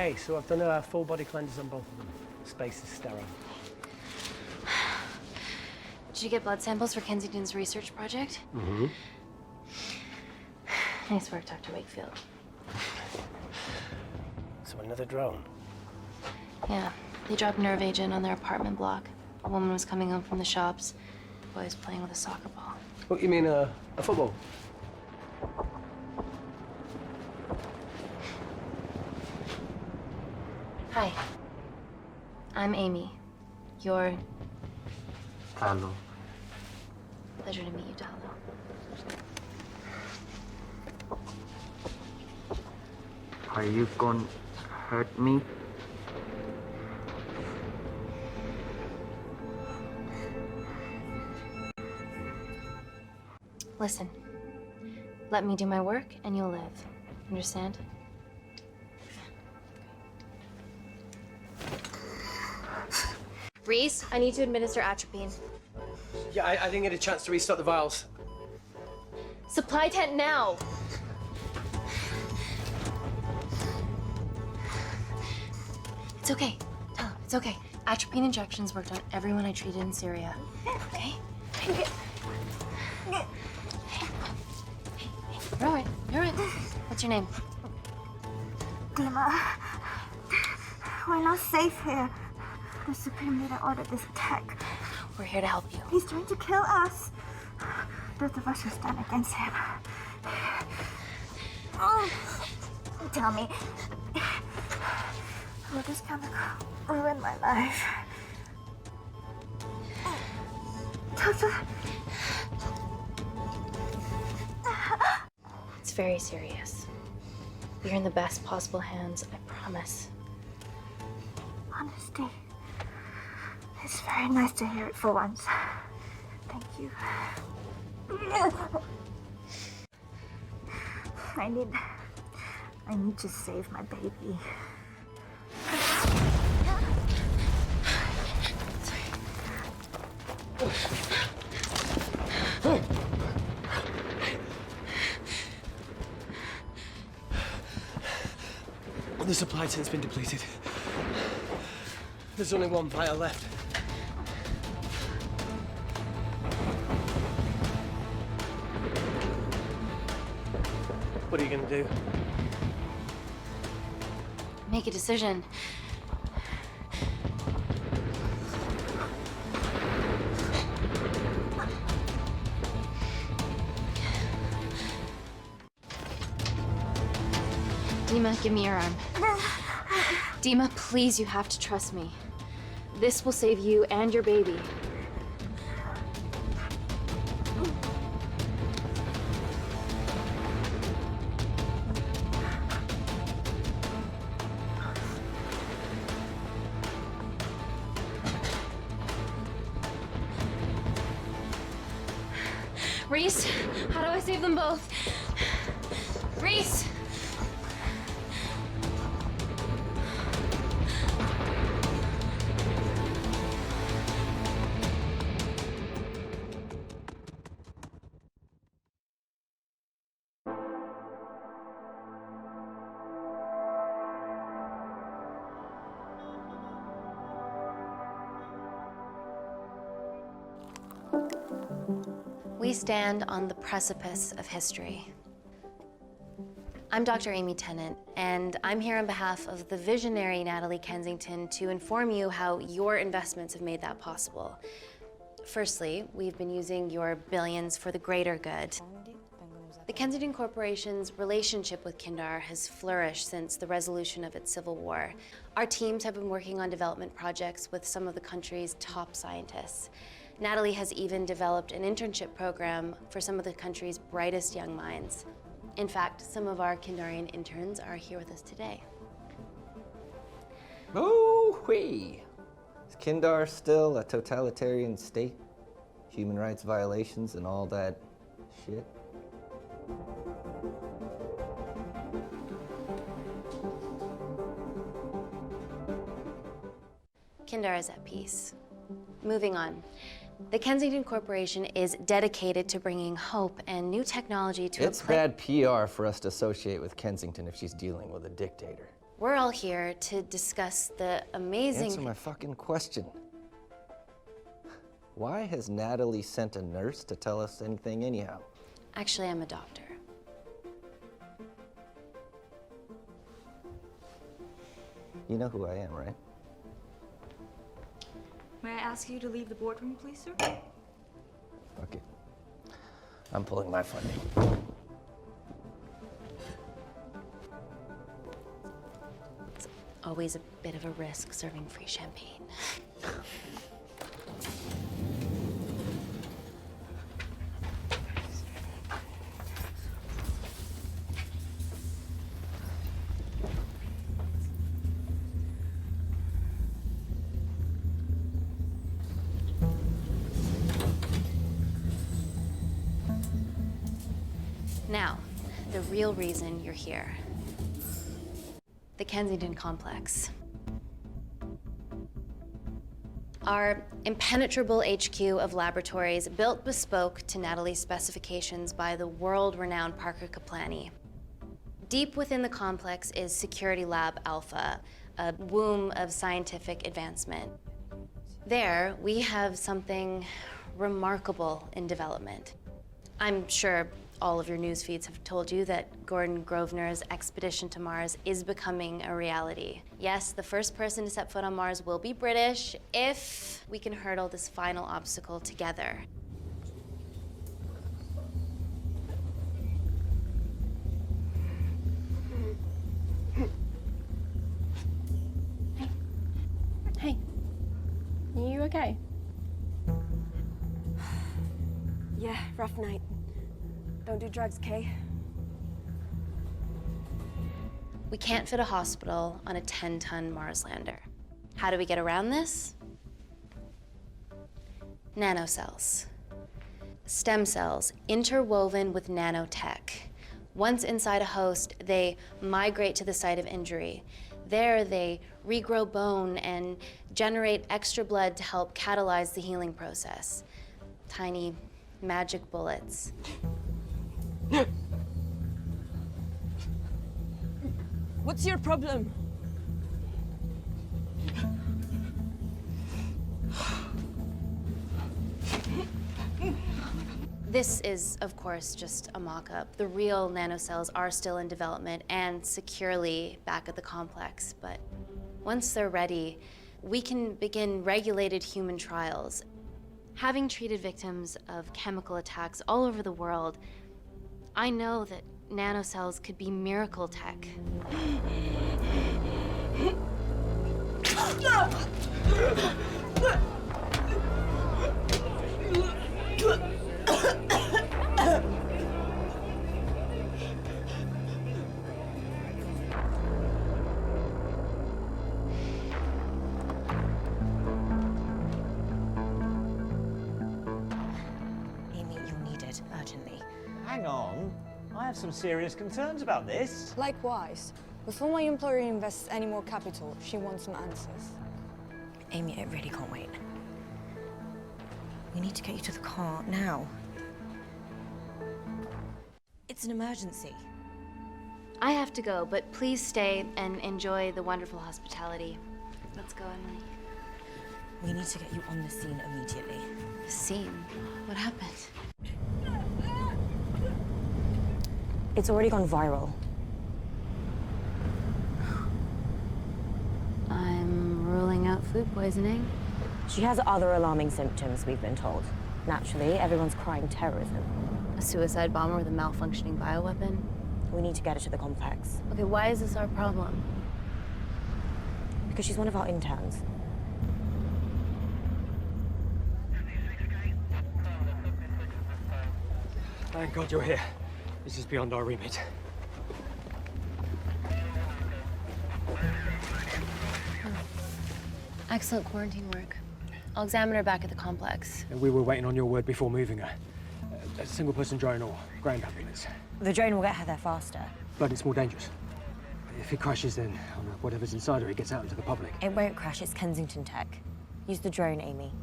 Okay, so I've done a full body cleanse on both of them. Space is sterile. Did you get blood samples for Kensington's research project? Mm-hmm. Nice work, Dr. Wakefield. So another drone. Yeah, they dropped nerve agent on their apartment block. A woman was coming home from the shops. The boy was playing with a soccer ball. What, you mean a football? Hi. I'm Amy. You're... Hello. Pleasure to meet you, Talo. Are you gonna hurt me? Listen. Let me do my work and you'll live. Understand? Reese, I need to administer atropine. Yeah, I didn't get a chance to restock the vials. Supply tent now! It's okay. Tell him, it's okay. Atropine injections worked on everyone I treated in Syria. Okay? You're all right. You're all right. What's your name? Dima, we're not safe here. The Supreme Leader ordered this attack. We're here to help you. He's trying to kill us. Both of us will stand against him. Oh, tell me, will this chemical ruin my life? Doctor. It's very serious. You're in the best possible hands, I promise. Honesty. It's very nice to hear it for once. Thank you. I need to save my baby. The supply tent's been depleted. There's only one vial left. What are you gonna do? Make a decision. Dima, give me your arm. Dima, please, you have to trust me. This will save you and your baby. Reese, how do I save them both? Reese! We stand on the precipice of history. I'm Dr. Amy Tennant, and I'm here on behalf of the visionary Natalie Kensington to inform you how your investments have made that possible. Firstly, we've been using your billions for the greater good. The Kensington Corporation's relationship with Kindar has flourished since the resolution of its civil war. Our teams have been working on development projects with some of the country's top scientists. Natalie has even developed an internship program for some of the country's brightest young minds. In fact, some of our Kindarian interns are here with us today. Oh-wee! Is Kindar still a totalitarian state? Human rights violations and all that shit? Kindar is at peace. Moving on. The Kensington Corporation is dedicated to bringing hope and new technology to It's bad PR for us to associate with Kensington if she's dealing with a dictator. We're all here to discuss the amazing... Answer my fucking question. Why has Natalie sent a nurse to tell us anything anyhow? Actually, I'm a doctor. You know who I am, right? May I ask you to leave the boardroom, please, sir? Fuck it. I'm pulling my funding. It's always a bit of a risk serving free champagne. Now, the real reason you're here. The Kensington complex. Our impenetrable HQ of laboratories built bespoke to Natalie's specifications by the world-renowned Parker Kaplani. Deep within the complex is Security Lab Alpha, a womb of scientific advancement. There, we have something remarkable in development. I'm sure all of your news feeds have told you that Gordon Grosvenor's expedition to Mars is becoming a reality. Yes, the first person to set foot on Mars will be British if we can hurdle this final obstacle together. Hey. Are you okay? Yeah, rough night. Don't do drugs, Kay. We can't fit a hospital on a 10-ton Mars lander. How do we get around this? Nanocells. Stem cells interwoven with nanotech. Once inside a host, they migrate to the site of injury. There, they regrow bone and generate extra blood to help catalyze the healing process. Tiny magic bullets. What's your problem? This is, of course, just a mock-up. The real nanocells are still in development and securely back at the complex, but once they're ready, we can begin regulated human trials. Having treated victims of chemical attacks all over the world, I know that nanocells could be miracle tech. Amy, you're needed urgently. Hang on. I have some serious concerns about this. Likewise. Before my employer invests any more capital, she wants some answers. Amy, it really can't wait. We need to get you to the car now. It's an emergency. I have to go, but please stay and enjoy the wonderful hospitality. Let's go, Emily. We need to get you on the scene immediately. The scene? What happened? It's already gone viral. I'm ruling out food poisoning. She has other alarming symptoms, we've been told. Naturally, everyone's crying terrorism. A suicide bomber with a malfunctioning bioweapon? We need to get her to the complex. Okay, why is this our problem? Because she's one of our interns. Thank God you're here. This is beyond our remit. Excellent quarantine work. I'll examine her back at the complex. And we were waiting on your word before moving her. A single-person drone or ground ambulance. The drone will get her there faster. But it's more dangerous. If it crashes, then whatever's inside her, it gets out into the public. It won't crash, it's Kensington tech. Use the drone, Amy.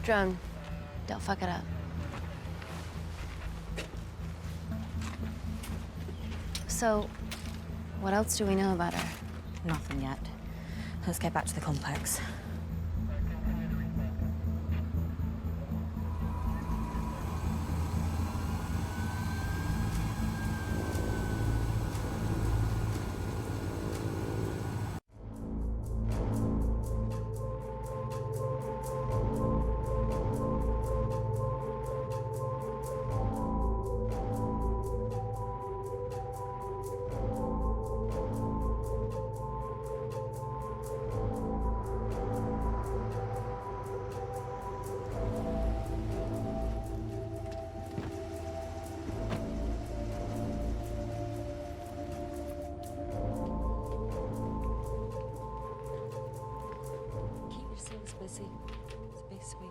Drone, don't fuck it up. So, what else do we know about her? Nothing yet. Let's get back to the complex. Keep yourselves busy. It's the best way.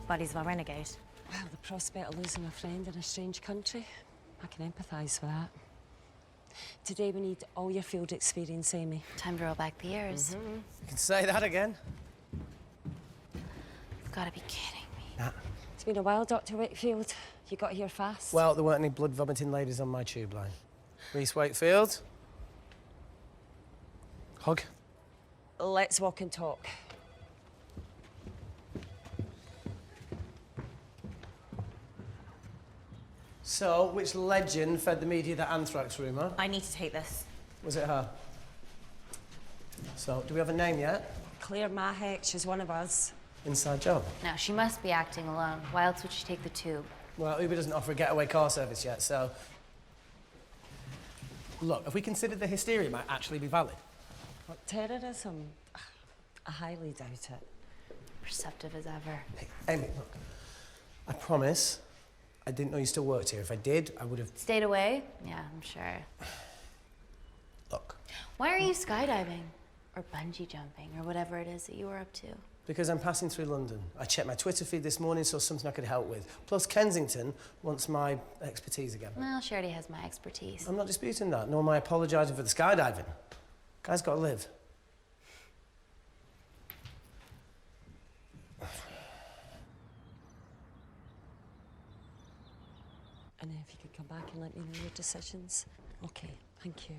Buddies of our renegade. Well, the prospect of losing a friend in a strange country, I can empathise with that. Today we need all your field experience, Amy. Time to roll back the years. You can say that again. You've got to be kidding me. It's been a while, Dr. Wakefield. You got here fast. Well, there weren't any blood-vomiting ladies on my tube line. Reese Wakefield. Hug. Let's walk and talk. So, which legend fed the media that anthrax rumour? I need to take this. Was it her? So, do we have a name yet? Claire Mahek, she's one of us. Inside job. Now, she must be acting alone. Why else would she take the tube? Well, Uber doesn't offer a getaway car service yet, so... Look, if we consider the hysteria might actually be valid. What, terrorism? I highly doubt it. Perceptive as ever. Hey, Amy, look. I promise I didn't know you still worked here. If I did, I would have... Stayed away? Yeah, I'm sure. Look. Why are you skydiving? Or bungee jumping, or whatever it is that you were up to? Because I'm passing through London. I checked my Twitter feed this morning, saw something I could help with. Plus, Kensington wants my expertise again. Well, she already has my expertise. I'm not disputing that, nor am I apologising for the skydiving. Guy's got to live. And if you could come back and let me know your decisions. Okay, thank you.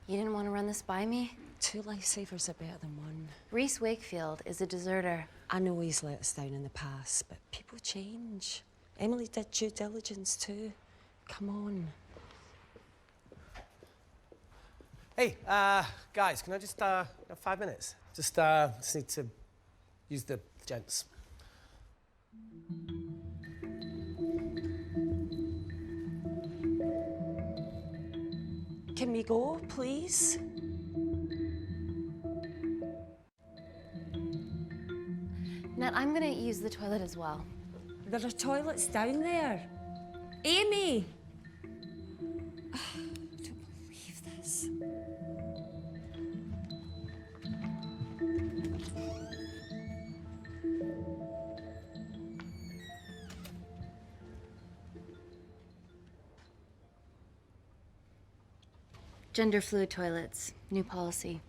You didn't want to run this by me? 2 lifesavers are better than 1. Reese Wakefield is a deserter. I know he's let us down in the past, but people change. Emily did due diligence too. Come on. Hey, guys, can I just, have 5 minutes? Just need to use the gents. Can we go, please? Nat, I'm gonna use the toilet as well. There are toilets down there. Amy! I don't believe this. Gender fluid toilets, new policy.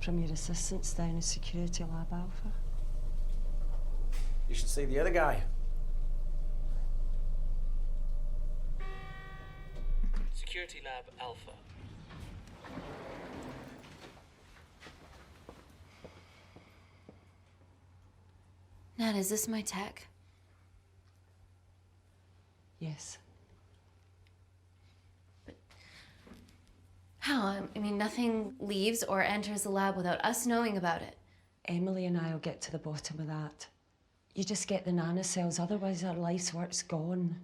From your assistants down in Security Lab Alpha. You should see the other guy. Security Lab Alpha. Nat, is this my tech? Yes. How? I mean, nothing leaves or enters the lab without us knowing about it. Emily and I'll get to the bottom of that. You just get the nanocells, otherwise our life's work's gone.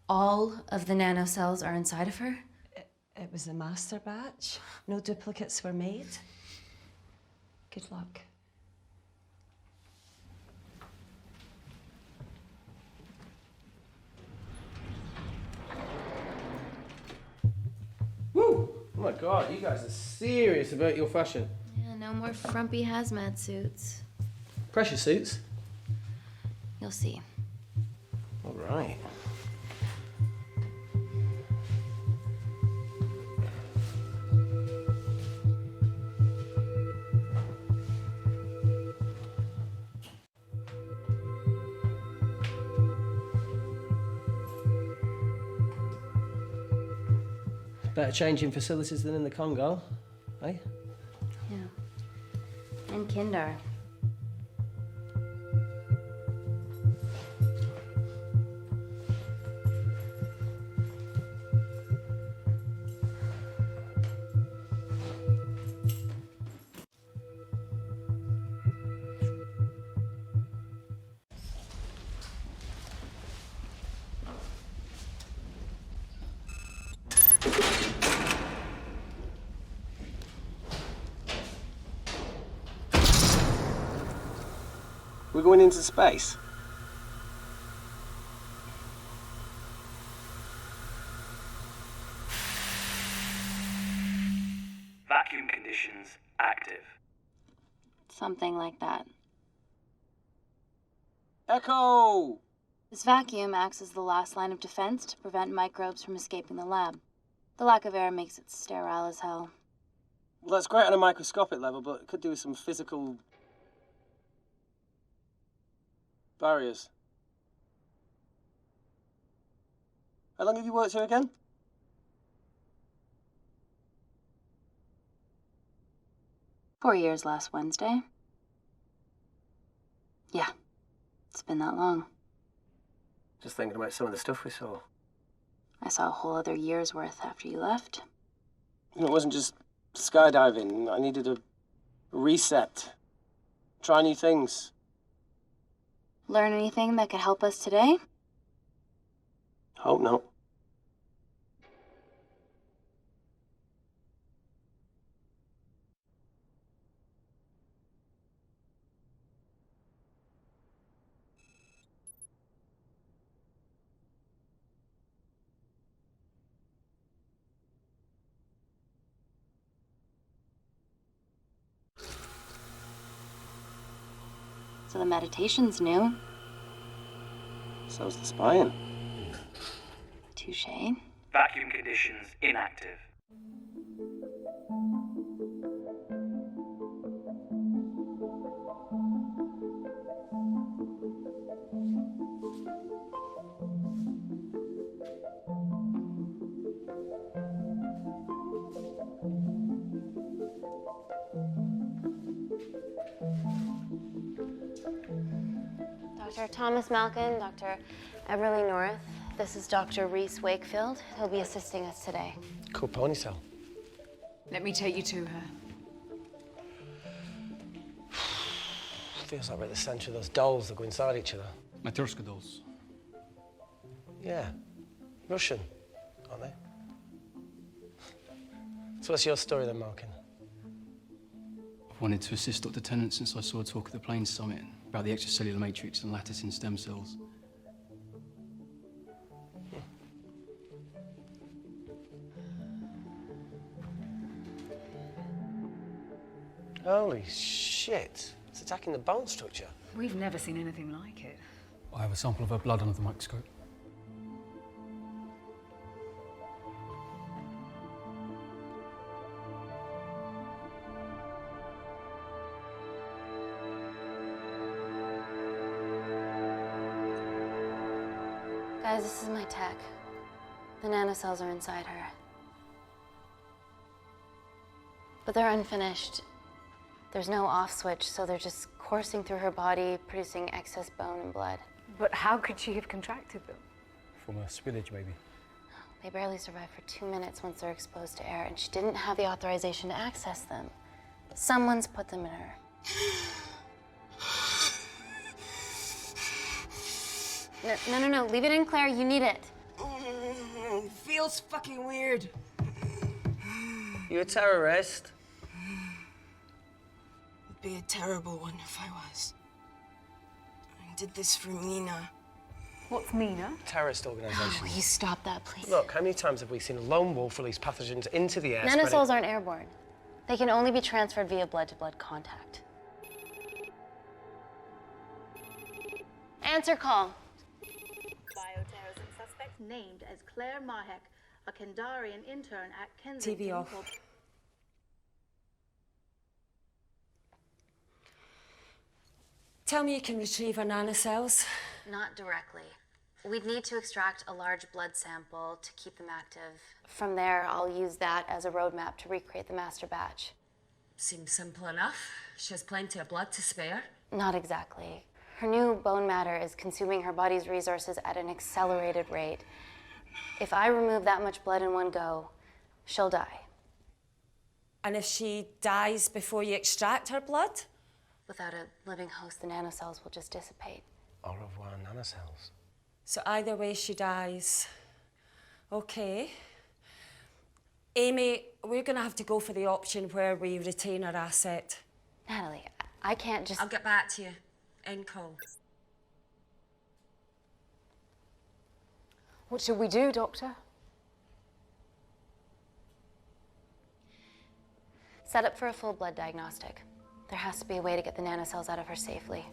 All of the nanocells are inside of her? It was the master batch. No duplicates were made. Good luck. Woo! Oh my God, you guys are serious about your fashion. Yeah, no more frumpy hazmat suits. Pressure suits? You'll see. All right. Better changing facilities than in the Congo, eh? Yeah. And kinder. We're going into space. Vacuum conditions active. Something like that. Echo! This vacuum acts as the last line of defense to prevent microbes from escaping the lab. The lack of air makes it sterile as hell. Well, that's great on a microscopic level, but it could do with some physical barriers. How long have you worked here again? "4 years last Wednesday." Yeah, it's been that long. Just thinking about some of the stuff we saw. I saw a whole other year's worth after you left. And it wasn't just skydiving. I needed a reset. Try new things. Learn anything that could help us today? Hope not. So the meditation's new. So's the spying. Touché. Vacuum conditions inactive. Dr. Thomas Malkin, Dr. Everly North. This is Dr. Reese Wakefield. He'll be assisting us today. Cool ponytail. Let me take you to her. Feels like we're at the centre of those dolls that go inside each other. Matryoshka dolls. Yeah. Russian, aren't they? So what's your story then, Malkin? I've wanted to assist Dr. Tennant since I saw a talk at the Plains Summit about the extracellular matrix and lattice in stem cells. Holy shit. It's attacking the bone structure. We've never seen anything like it. I have a sample of her blood under the microscope. Guys, this is my tech. The nanocells are inside her. But they're unfinished. There's no off switch, so they're just coursing through her body, producing excess bone and blood. But how could she have contracted them? From a spillage, maybe. They barely survive for 2 minutes once they're exposed to air, and she didn't have the authorization to access them. Someone's put them in her. No. Leave it in, Claire. You need it. It feels fucking weird. You a terrorist? It'd be a terrible one if I was. I did this for Mina. What's Mina? Terrorist organisation. Will you stop that, please? Look, how many times have we seen a lone wolf release pathogens into the air? Nanocells aren't airborne. They can only be transferred via blood-to-blood contact. Answer call. Bioterrorism suspect named as Claire Mahek, a Kandarian intern at Kensington. TV off. Tell me you can retrieve our nanocells. Not directly. We'd need to extract a large blood sample to keep them active. From there, I'll use that as a roadmap to recreate the master batch. Seems simple enough. She has plenty of blood to spare. Not exactly. Her new bone matter is consuming her body's resources at an accelerated rate. If I remove that much blood in one go, she'll die. And if she dies before you extract her blood? Without a living host, the nanocells will just dissipate. Au revoir, nanocells. So either way she dies. Okay. Amy, we're gonna have to go for the option where we retain our asset. Natalie, I can't just... I'll get back to you. End call. What should we do, Doctor? Set up for a full blood diagnostic. There has to be a way to get the nanocells out of her safely.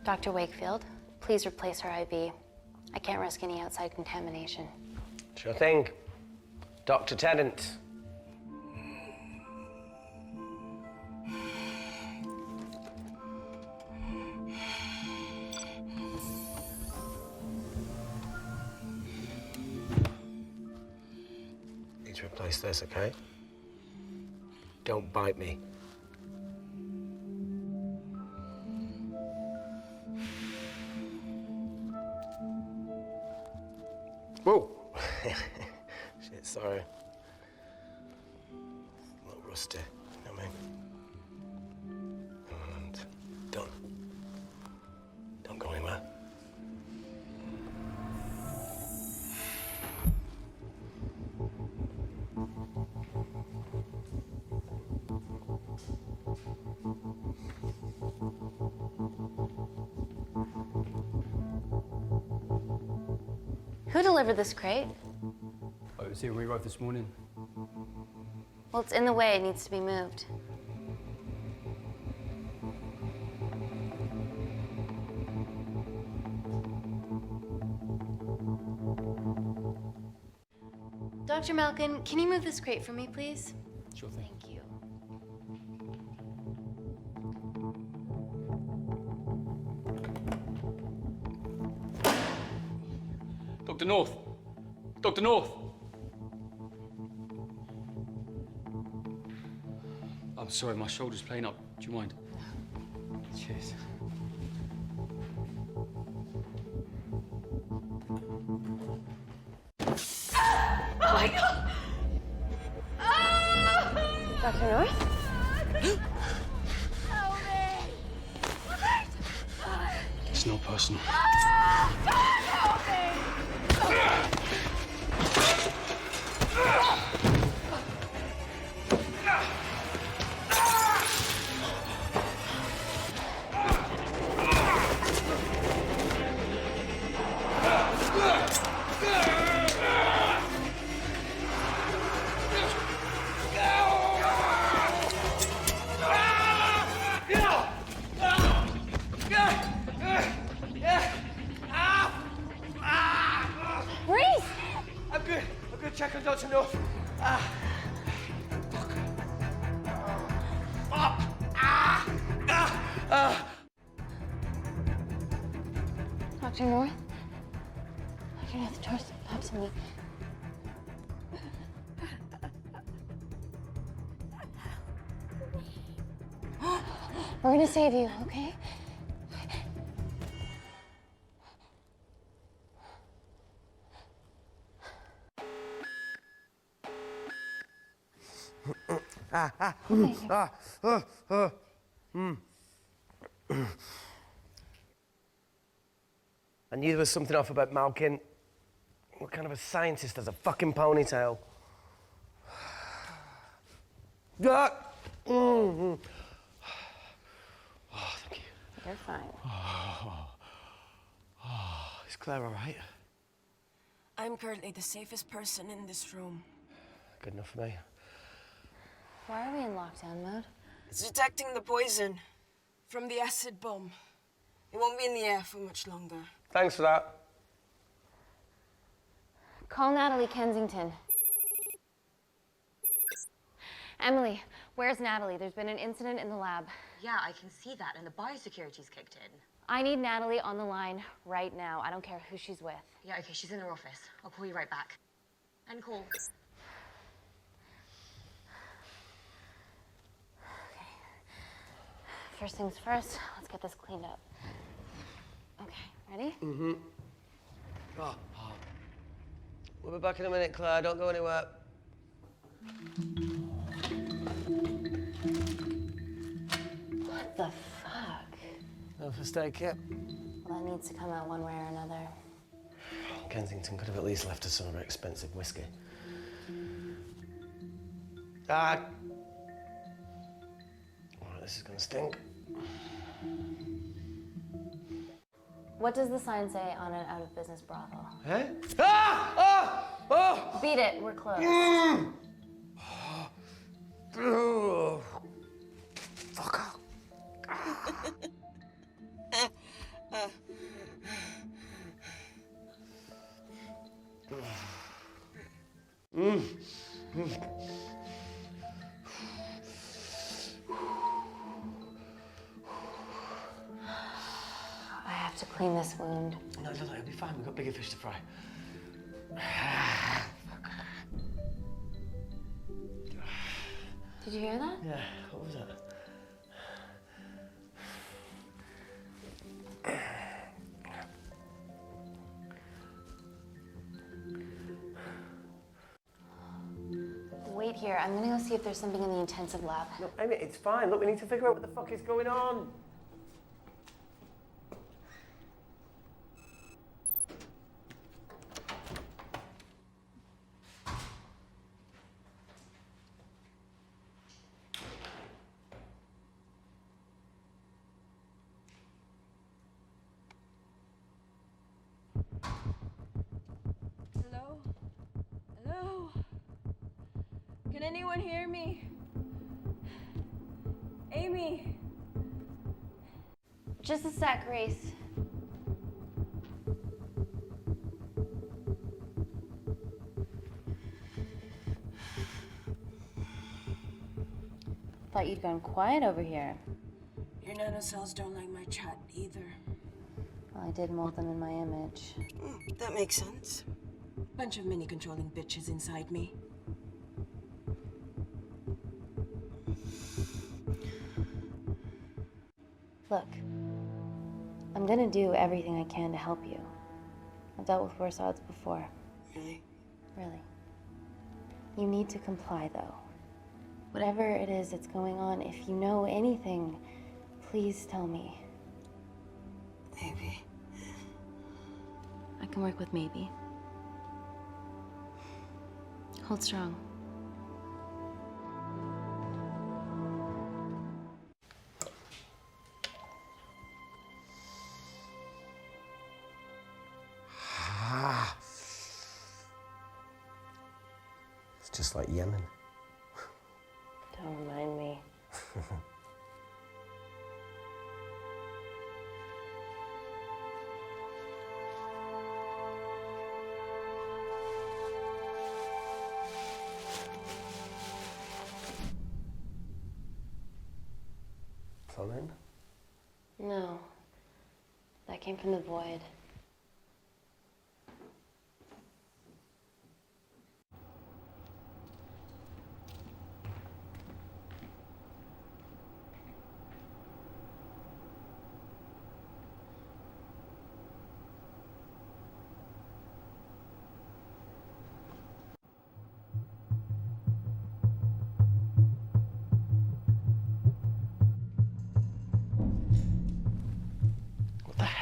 Dr. Wakefield, please replace her IV. I can't risk any outside contamination. Sure thing. Dr. Tennant. Need to replace this, okay? Don't bite me. Whoa! Shit, sorry. A little rusty, you know what I mean? And don't go anywhere. Who delivered this crate? Oh, it was here when we arrived this morning. Well, it's in the way. It needs to be moved. Dr. Malkin, can you move this crate for me, please? Sure thing. Thank you. Dr. North! Dr. North! I'm sorry, my shoulder's playing up. Do you mind? Cheers. Oh my God! Dr. North? Help me! It's not personal. Help me! Check on Dr. North. Dr. North? Dr. North, George, absolutely. We're gonna save you, okay? I knew there was something off about Malkin. What kind of a scientist has a fucking ponytail? Ah! Oh, thank you. You're fine. Is Claire all right? I'm currently the safest person in this room. Good enough for me. Why are we in lockdown mode? It's detecting the poison from the acid bomb. It won't be in the air for much longer. Thanks for that. Call Natalie Kensington. Emily, where's Natalie? There's been an incident in the lab. Yeah, I can see that, and the biosecurity's kicked in. I need Natalie on the line right now. I don't care who she's with. Yeah, okay, she's in her office. I'll call you right back. End call. Okay. First things first, let's get this cleaned up. Okay, ready? Mm-hmm. Oh. We'll be back in a minute, Claire. Don't go anywhere. What the fuck? No first aid kit. Well, that needs to come out one way or another. Kensington could have at least left us some of her expensive whiskey. Ah! Alright, this is gonna stink. What does the sign say on an out-of-business brothel? Eh? Ah! Ah! Oh! Beat it, we're closed. Oh. Fuck off. I have to clean this wound. No, it'll be fine. We've got bigger fish to fry. Did you hear that? Yeah, what was that? Wait here. I'm gonna go see if there's something in the intensive lab. No, Amy, it's fine. Look, we need to figure out what the fuck is going on. Hello? Hello? Can anyone hear me? Amy? Just a sec, Grace. Thought you'd gone quiet over here. Your nanocells don't like my chat either. Well, I did mold them in my image. That makes sense. Bunch of mini-controlling bitches inside me. Look, I'm gonna do everything I can to help you. I've dealt with worse odds before. Really? Really. You need to comply, though. Whatever it is that's going on, if you know anything, please tell me. Maybe. I can work with maybe. Hold strong. It's just like Yemen. Don't remind me. Phone in? No. That came from the void.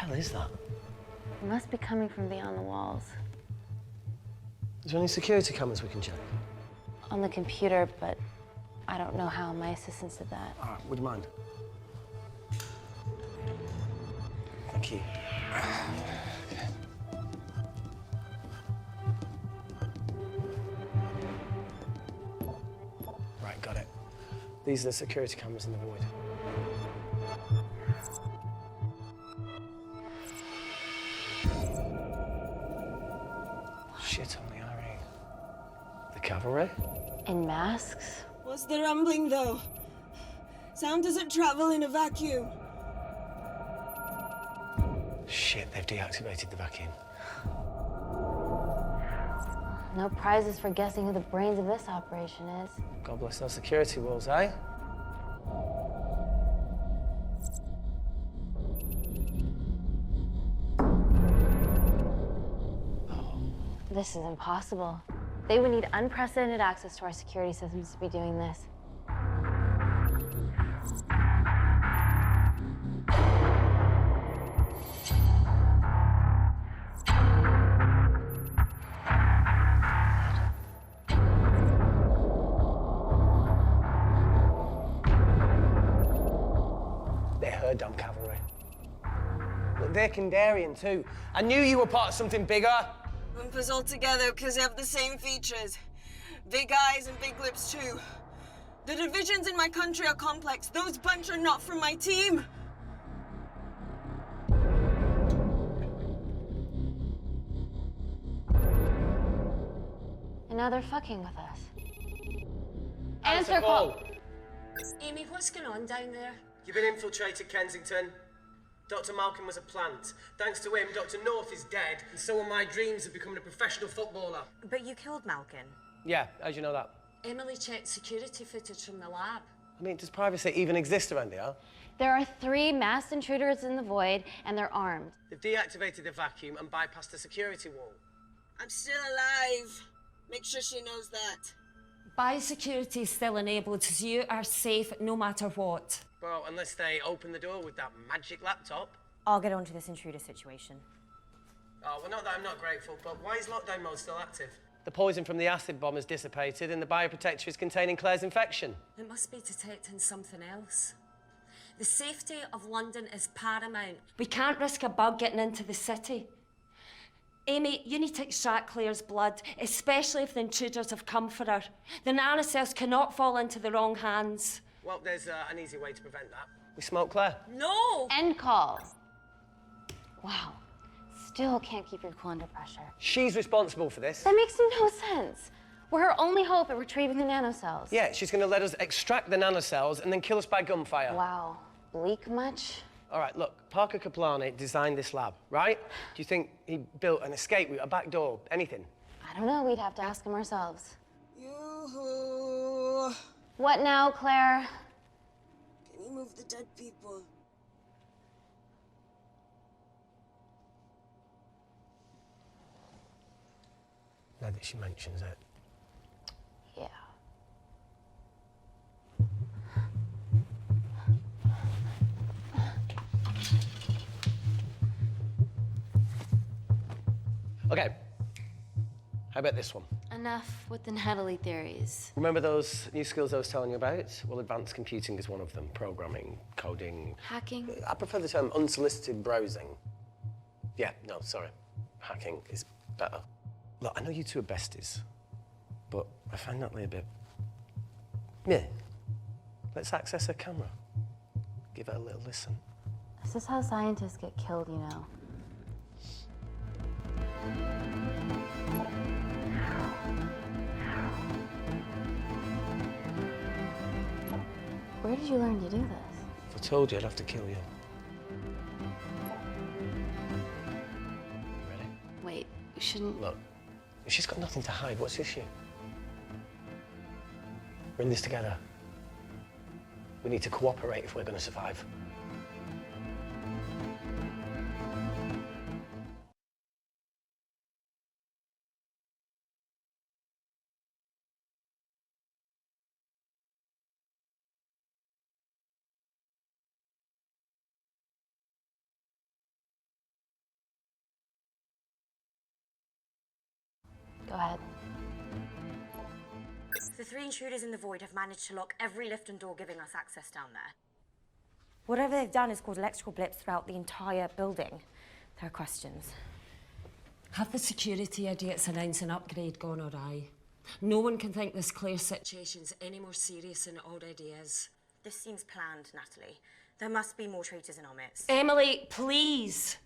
hell is that? It must be coming from beyond the walls. Is there any security cameras we can check? On the computer, but I don't know how. My assistants did that. All right, would you mind? Thank you. Right, got it. These are the security cameras in the void. Shit on the RE. The cavalry? In masks? What's the rumbling, though? Sound doesn't travel in a vacuum. Shit, they've deactivated the vacuum. No prizes for guessing who the brains of this operation is. God bless those security walls, eh? This is impossible. They would need unprecedented access to our security systems to be doing this. They're her damn cavalry. Look, they're Kandarian too. I knew you were part of something bigger. Bumpers all together because they have the same features. Big eyes and big lips, too. The divisions in my country are complex. Those bunch are not from my team. And now they're fucking with us. Answer call. Amy, what's going on down there? You've been infiltrated, Kensington. Dr. Malcolm was a plant. Thanks to him, Dr. North is dead, and so are my dreams of becoming a professional footballer. But you killed Malcolm. Yeah, how'd you know that? Emily checked security footage from the lab. I mean, does privacy even exist around here? There are 3 masked intruders in the void, and they're armed. They've deactivated the vacuum and bypassed the security wall. I'm still alive. Make sure she knows that. Biosecurity is still enabled, so you are safe no matter what. Well, unless they open the door with that magic laptop. I'll get onto this intruder situation. Oh, well, not that I'm not grateful, but why is lockdown mode still active? The poison from the acid bomb has dissipated and the bioprotector is containing Claire's infection. It must be detecting something else. The safety of London is paramount. We can't risk a bug getting into the city. Amy, you need to extract Claire's blood, especially if the intruders have come for her. The nanocells cannot fall into the wrong hands. Well, there's an easy way to prevent that. We smoke Claire. No! End call. Wow. Still can't keep your cool under pressure. She's responsible for this. That makes no sense. We're her only hope at retrieving the nanocells. Yeah, she's going to let us extract the nanocells and then kill us by gunfire. Wow. Bleak much? All right, look, Parker Kaplani designed this lab, right? Do you think he built an escape route, a back door, anything? I don't know. We'd have to ask him ourselves. Yoo-hoo. What now, Claire? Can you move the dead people? Now that she mentions it. Yeah. Okay. How about this one? Enough with the Natalie theories. Remember those new skills I was telling you about? Well, advanced computing is one of them. Programming, coding. Hacking? I prefer the term unsolicited browsing. Yeah, no, sorry. Hacking is better. Look, I know you two are besties, but I find Natalie a bit... Yeah. Let's access her camera. Give her a little listen. This is how scientists get killed, you know. Where did you learn to do this? If I told you, I'd have to kill you. Ready? Wait, you shouldn't... Look, she's got nothing to hide. What's the issue? We're in this together. We need to cooperate if we're going to survive. ahead. The three intruders in the void have managed to lock every lift and door giving us access down there. Whatever they've done has caused electrical blips throughout the entire building. There are questions. Have the security idiots announce an upgrade gone awry? No one can think this Claire situation's any more serious than it already is. This seems planned, Natalie. There must be more traitors in our midst. Emily, please.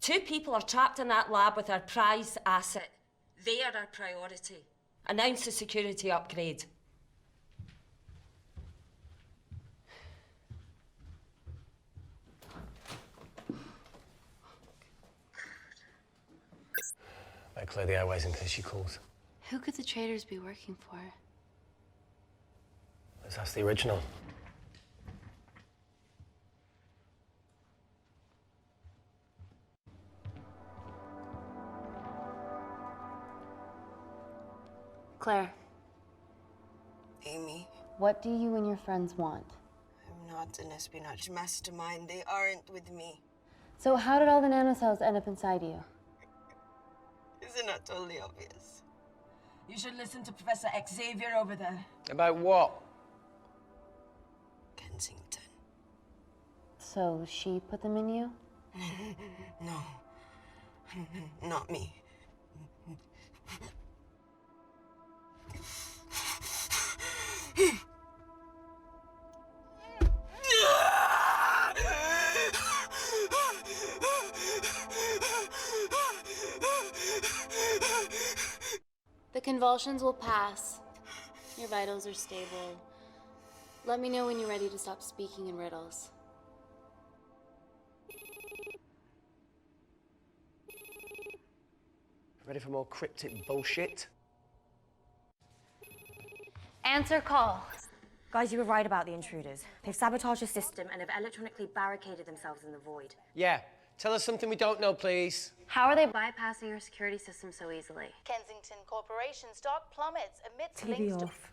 2 people are trapped in that lab with our prized asset. They are our priority. Announce the security upgrade. Better clear the airways in case she calls. Who could the traitors be working for? Let's ask the original. Claire, Amy, what do you and your friends want? I'm not an espionage mastermind. They aren't with me. So how did all the nanocells end up inside you? Isn't that totally obvious? You should listen to Professor Xavier over there. About what? Kensington. So she put them in you? No. Not me. The convulsions will pass. Your vitals are stable. Let me know when you're ready to stop speaking in riddles. Ready for more cryptic bullshit? Answer call. Guys, you were right about the intruders. They've sabotaged the system And have electronically barricaded themselves in the void. Yeah. Tell us something we don't know, please. How are they bypassing your security system so easily? Kensington Corporation's stock plummets amidst TV links to... off.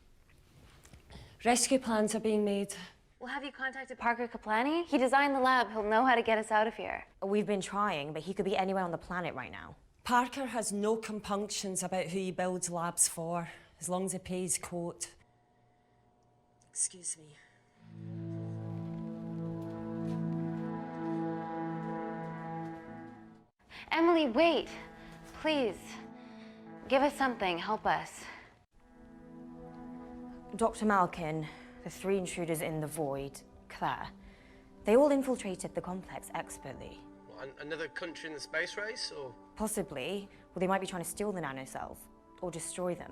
Rescue plans are being made. Well, have you contacted Parker Kaplani? He designed the lab. He'll know how to get us out of here. We've been trying, but he could be anywhere on the planet right now. Parker has no compunctions about who he builds labs for, as long as he pays quote. Excuse me. Emily, wait. Please. Give us something. Help us. Dr. Malkin, the 3 intruders in the void, Claire, they all infiltrated the complex expertly. What, another country in the space race, or? Possibly, well, they might be trying to steal the nanocells or destroy them.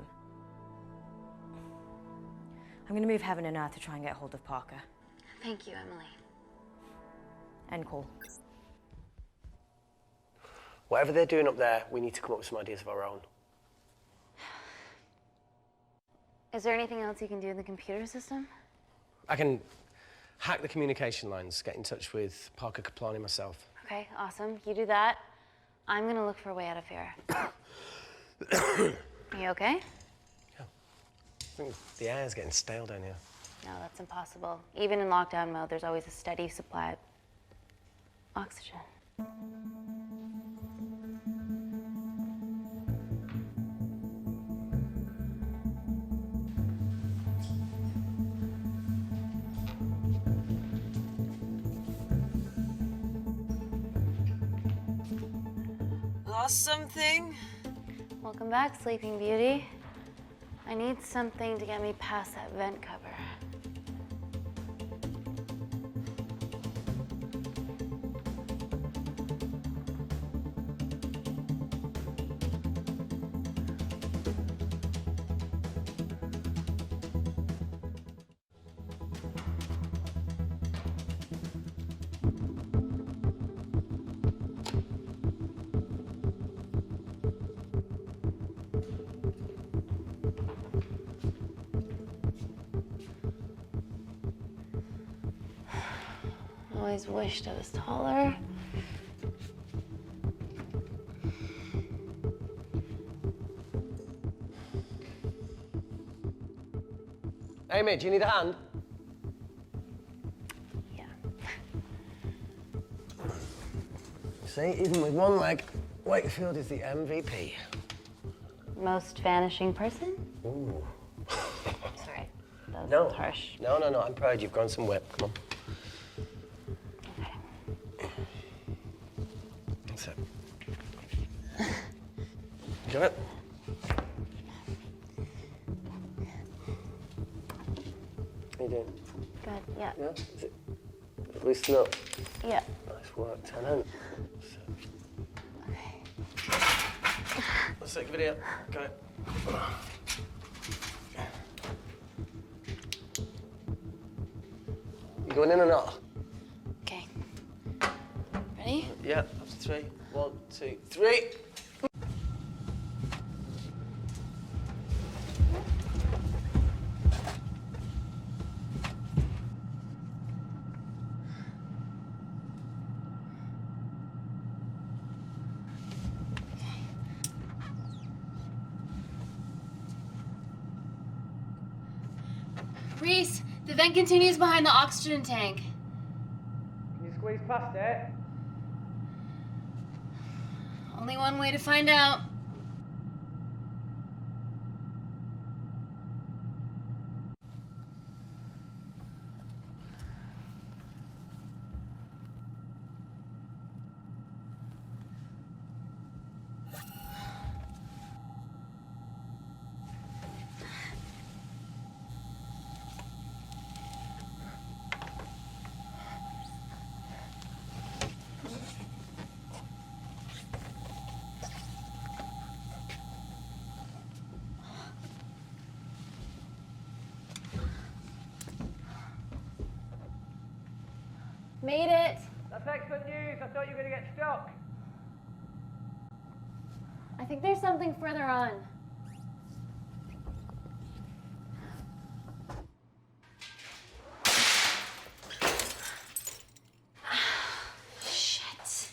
I'm going to move heaven and earth to try and get hold of Parker. Thank you, Emily. End call. Whatever they're doing up there, we need to come up with some ideas of our own. Is there anything else you can do in the computer system? I can hack the communication lines, get in touch with Parker Kaplani myself. Okay, awesome. You do that. I'm gonna look for a way out of here. You okay? Yeah. I think the air's getting stale down here. No, that's impossible. Even in lockdown mode, there's always a steady supply of oxygen. Lost something? Welcome back, Sleeping Beauty. I need something to get me past that vent cover. Always wished I was taller. Amy, do you need a hand? Yeah. See, even with one leg, Wakefield is the MVP. Most vanishing person? Ooh. Sorry, that was No. harsh. No, I'm proud you've grown some whip. Come on. That's it. Got it? How you doing? Good, yeah. Yeah? Is it loosen up? Yeah. Nice work, tenant. Let's take a video. Got it. You going in or not? Okay. Ready? Yeah, after 3. 1, 2, 3. Reese, the vent continues behind the oxygen tank. Can you squeeze past it? Only one way to find out. Made it. That's excellent news. I thought you were going to get stuck. I think there's something further on. Shit.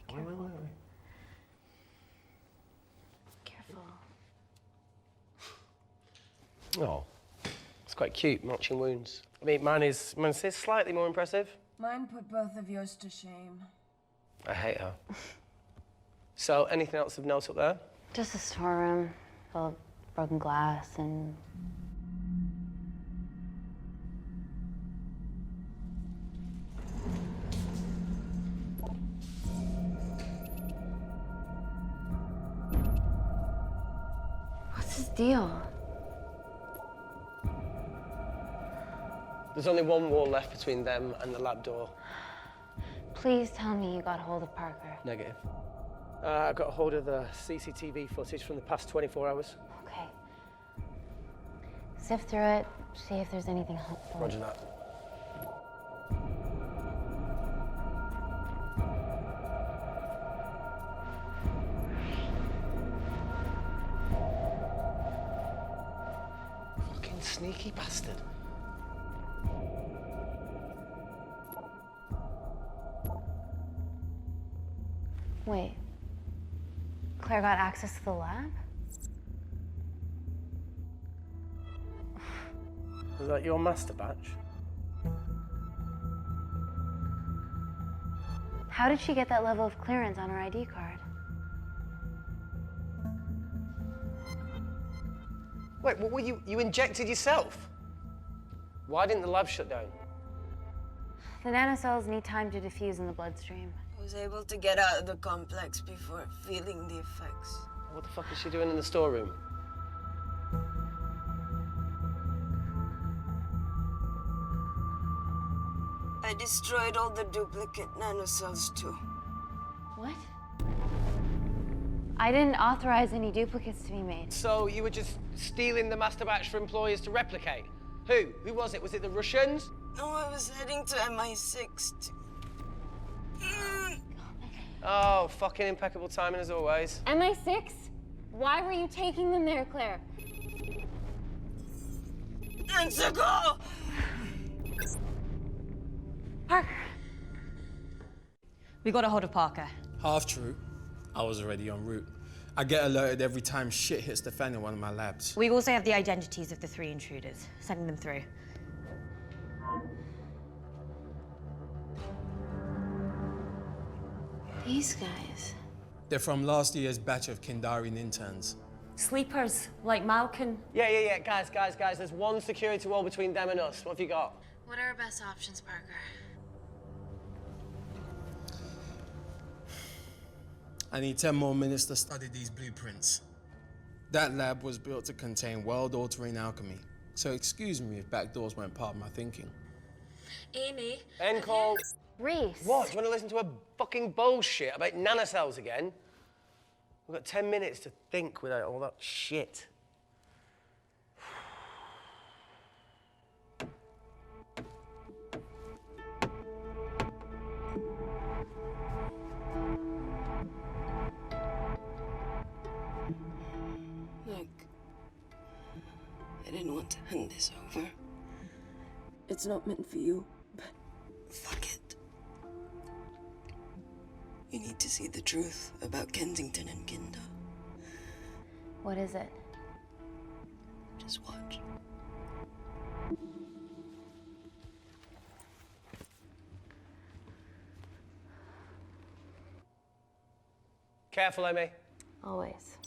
Wait. Careful. Oh, it's quite cute, matching wounds. I mean, mine's slightly more impressive. Mine put both of yours to shame. I hate her. So, anything else of note up there? Just a storeroom full of broken glass and... What's his deal? There's only one wall left between them and the lab door. Please tell me you got hold of Parker. Negative. I got a hold of the CCTV footage from the past 24 hours. Okay. Sift through it, see if there's anything helpful. Roger that. Fucking sneaky bastard. Wait. Claire got access to the lab? Was that your master batch? How did she get that level of clearance on her ID card? Wait, what were you injected yourself? Why didn't the lab shut down? The nanocells need time to diffuse in the bloodstream. I was able to get out of the complex before feeling the effects. What the fuck is she doing in the storeroom? I destroyed all the duplicate nanocells too. What? I didn't authorize any duplicates to be made. So you were just stealing the master batch for employers to replicate? Who? Who was it? Was it the Russians? No, I was heading to MI6 Oh, fucking impeccable timing as always. MI6? Why were you taking them there, Claire? Go! Parker. We got a hold of Parker. Half true. I was already en route. I get alerted every time shit hits the fan in one of my labs. We also have the identities of the 3 intruders. Sending them through. These guys. They're from last year's batch of Kindarian interns. Sleepers, like Malkin. Yeah. Guys. There's one security wall between them and us. What have you got? What are our best options, Parker? I need 10 more minutes to study these blueprints. That lab was built to contain world-altering alchemy. So excuse me if backdoors weren't part of my thinking. Amy. End call. Reese. What? Do you want to listen to a fucking bullshit about nanocells again? We've got 10 minutes to think without all that shit. Look, I didn't want to hand this over. It's not meant for you, but fuck it. You need to see the truth about Kensington and Kinder. What is it? Just watch. Careful, Amy. Always.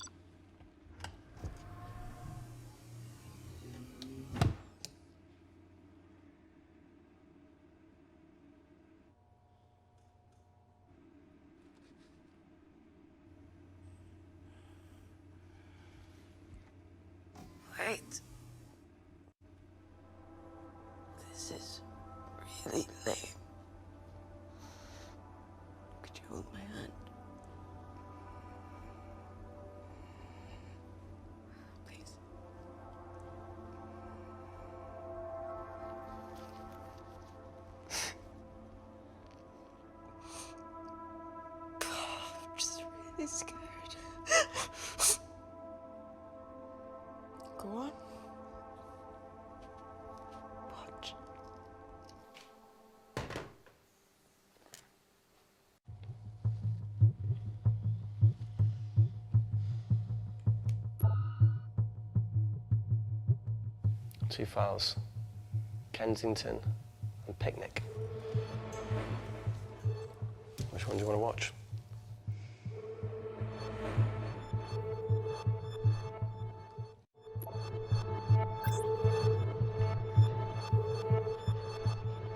Wait. This is really lame. Could you hold my hand? Please. I'm just really scared. Go on. Watch. Two files. Kensington and Picnic. Which one do you want to watch?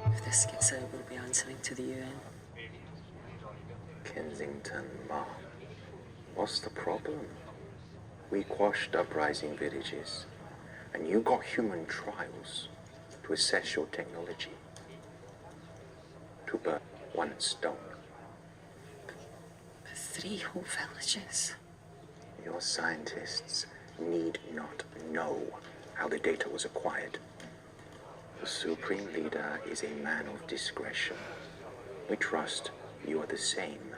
If this gets out, we'll be answering to the UN. Kensington, Ma. What's the problem? We quashed uprising villages, and you got human trials to assess your technology. To burn one stone. 3 whole villages. Your scientists need not know how the data was acquired. The Supreme Leader is a man of discretion. We trust you are the same.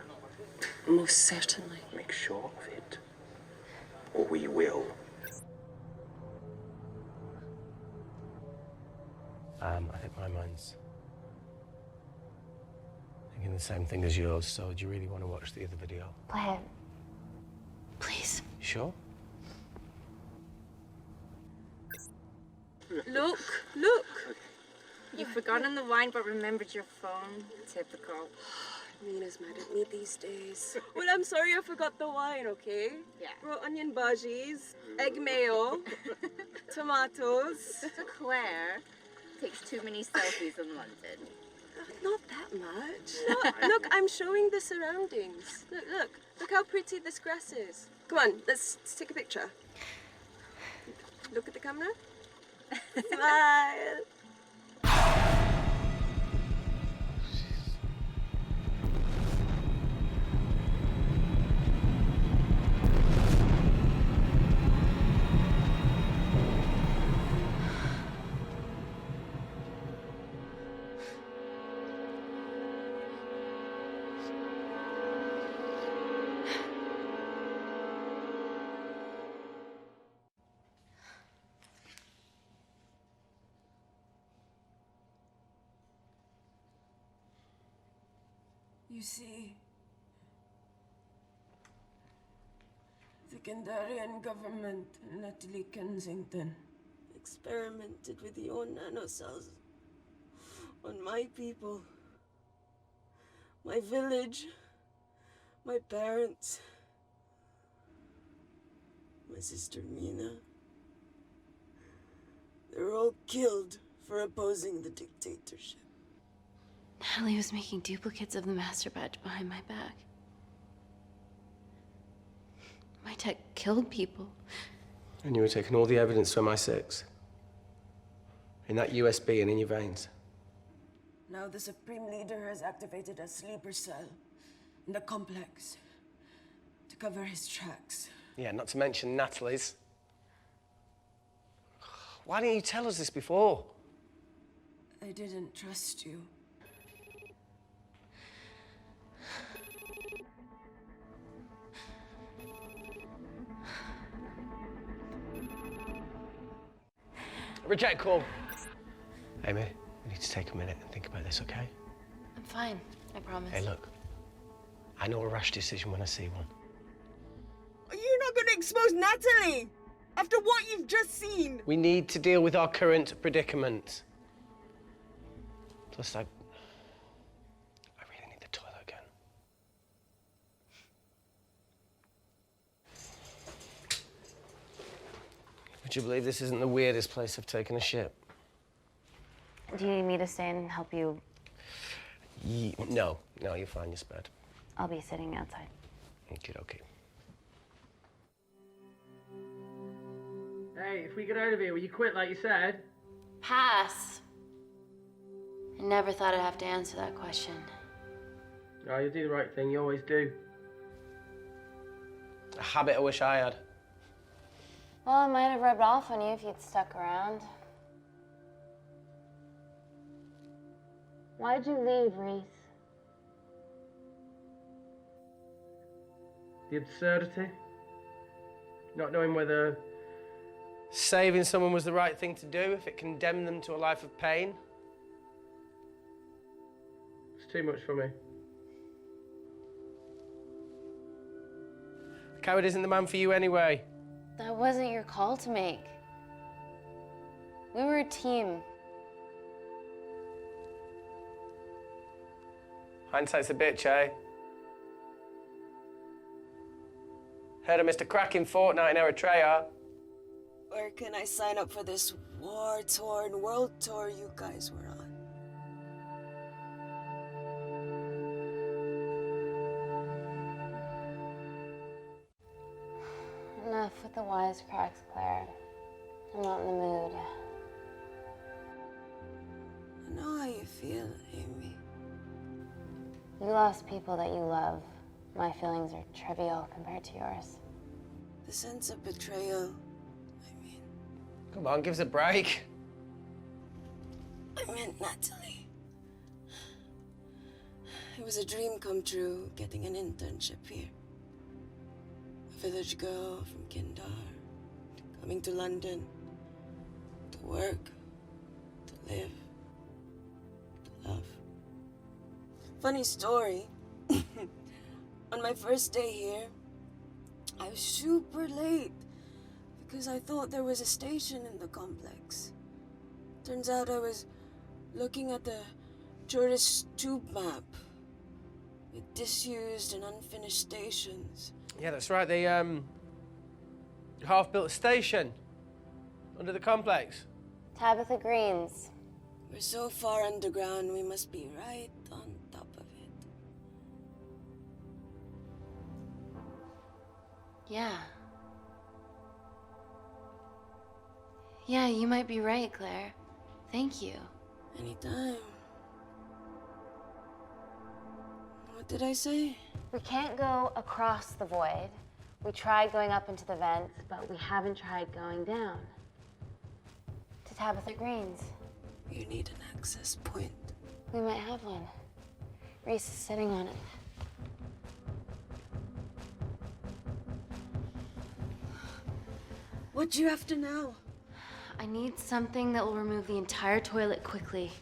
Most certainly. Make sure of it, or we will. I think my mind's thinking the same thing as yours, so do you really want to watch the other video? Play it. Please. You sure? Look! You've forgotten the wine but remembered your phone. Typical. Mina's mad at me these days. Well, I'm sorry I forgot the wine, okay? Yeah. Raw onion bhajis, egg mayo, tomatoes. Claire takes too many selfies in London. Not that much. Look, I'm showing the surroundings. Look how pretty this grass is. Come on, let's take a picture. Look at the camera. Smile. You see, the Kandarian government in Natalie Kensington experimented with your nanocells on my people, my village, my parents, my sister Mina. They were all killed for opposing the dictatorship. Natalie was making duplicates of the master badge behind my back. My tech killed people. And you were taking all the evidence to MI6? In that USB and in your veins? Now the Supreme Leader has activated a sleeper cell in the complex to cover his tracks. Yeah, not to mention Natalie's. Why didn't you tell us this before? I didn't trust you. Reject call. Amy, we need to take a minute and think about this, okay? I'm fine, I promise. Hey, look. I know a rash decision when I see one. Are you not going to expose Natalie? After what you've just seen? We need to deal with our current predicament. Plus, I really need the toilet again. Would you believe this isn't the weirdest place I've taken a shit? Do you need me to stay and help you? No, you're fine, you're spared. I'll be sitting outside. Okay. Hey, if we get out of here, will you quit like you said? Pass. I never thought I'd have to answer that question. No, you do the right thing, you always do. A habit I wish I had. Well, it might have rubbed off on you if you'd stuck around. Why'd you leave, Reese? The absurdity. Not knowing whether saving someone was the right thing to do if it condemned them to a life of pain. it's too much for me. A coward isn't the man for you anyway. That wasn't your call to make. We were a team. Hindsight's a bitch, eh? Heard of Mr. Cracking Fortnite in Eritrea. Where can I sign up for this war-torn world tour you guys were on? Enough with the wisecracks, Claire. I'm not in the mood. I know how you feel, Amy. You lost people that you love. My feelings are trivial compared to yours. The sense of betrayal, Come on, give us a break. I meant Natalie. It was a dream come true, getting an internship here. A village girl from Kindar, coming to London, to work, to live, to love. Funny story. On my first day here, I was super late because I thought there was a station in the complex. Turns out I was looking at the tourist tube map with disused and unfinished stations. Yeah, that's right. They half-built a station under the complex. Tabitha Greens. We're so far underground, we must be right on top of it. Yeah. Yeah, you might be right, Claire. Thank you. Anytime. What did I say? We can't go across the void. We tried going up into the vents, but we haven't tried going down. To Tabitha Greens. You need an access point. We might have one. Reese is sitting on it. What do you have to know? I need something that will remove the entire toilet quickly.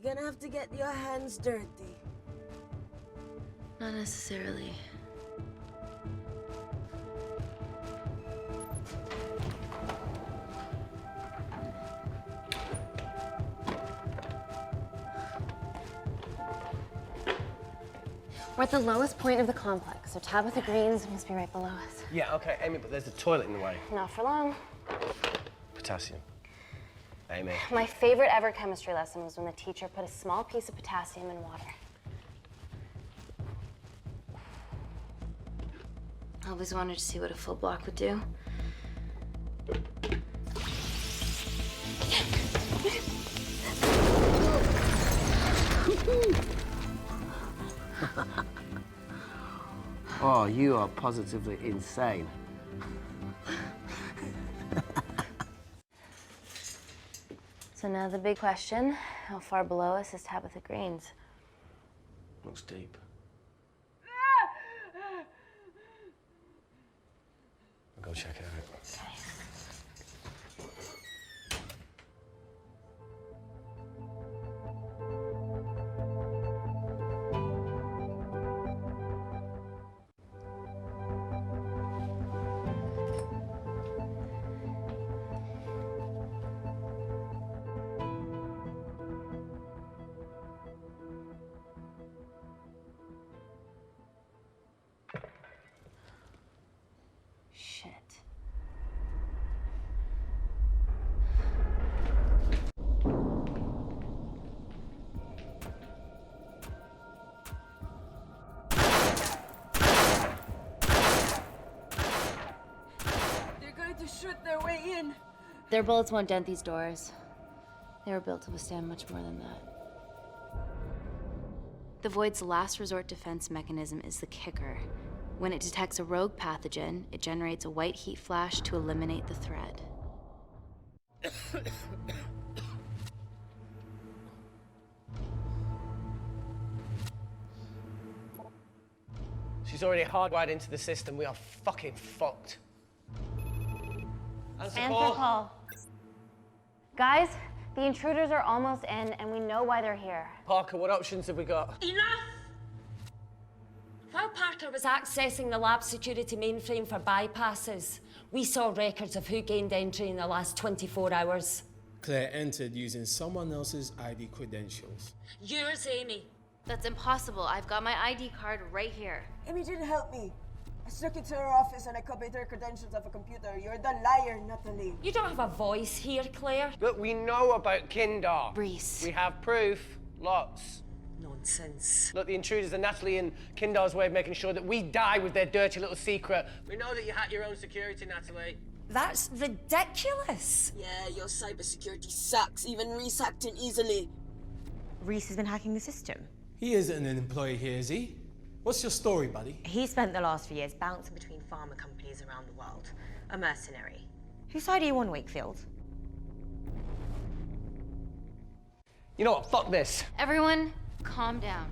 You're gonna have to get your hands dirty. Not necessarily. We're at the lowest point of the complex, so Tabitha Green's must be right below us. Yeah, okay, Amy, but there's a toilet in the way. Not for long. Potassium. Amy. My favorite ever chemistry lesson was when the teacher put a small piece of potassium in water. I always wanted to see what a full block would do. Oh, you are positively insane. So now the big question, how far below us is Tabitha Green's? Looks deep. I'll go check it out. Shit. They're going to shoot their way in. Their bullets won't dent these doors. They were built to withstand much more than that. The Void's last resort defense mechanism is the kicker. When it detects a rogue pathogen, it generates a white heat flash to eliminate the threat. She's already hardwired into the system. We are fucking fucked. Answer call. Guys, the intruders are almost in, and we know why they're here. Parker, what options have we got? Enough! While Parker was accessing the lab security mainframe for bypasses, we saw records of who gained entry in the last 24 hours. Claire entered using someone else's ID credentials. Yours, Amy. That's impossible. I've got my ID card right here. Amy didn't help me. I stuck it to her office and I copied her credentials off a computer. You're the liar, Natalie. You don't have a voice here, Claire. Look, we know about Kinder. Reese. We have proof. Lots. Nonsense. Look, the intruders are Natalie and Kinder's way of making sure that we die with their dirty little secret. We know that you hack your own security, Natalie. That's ridiculous. Yeah, your cybersecurity sucks. Even Reese hacked it easily. Reese has been hacking the system. He isn't an employee here, is he? What's your story, buddy? He spent the last few years bouncing between pharma companies around the world. A mercenary. Whose side are you on, Wakefield? You know what? Fuck this. Everyone, calm down.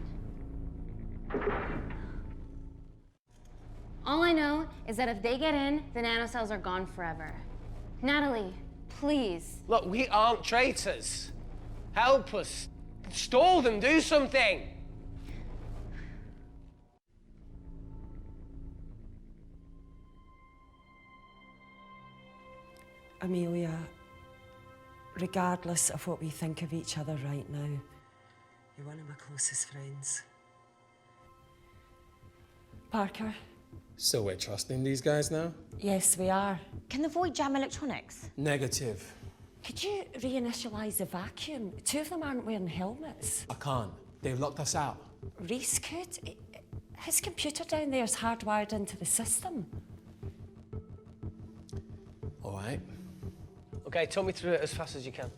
All I know is that if they get in, the nanocells are gone forever. Natalie, please. Look, we aren't traitors. Help us. Stall them. Do something. Amelia, regardless of what we think of each other right now, you're one of my closest friends. Parker? So we're trusting these guys now? Yes, we are. Can the Void jam electronics? Negative. Could you reinitialize the vacuum? Two of them aren't wearing helmets. I can't. They've locked us out. Reese could. His computer down there is hardwired into the system. All right. Okay, talk me through it as fast as you can.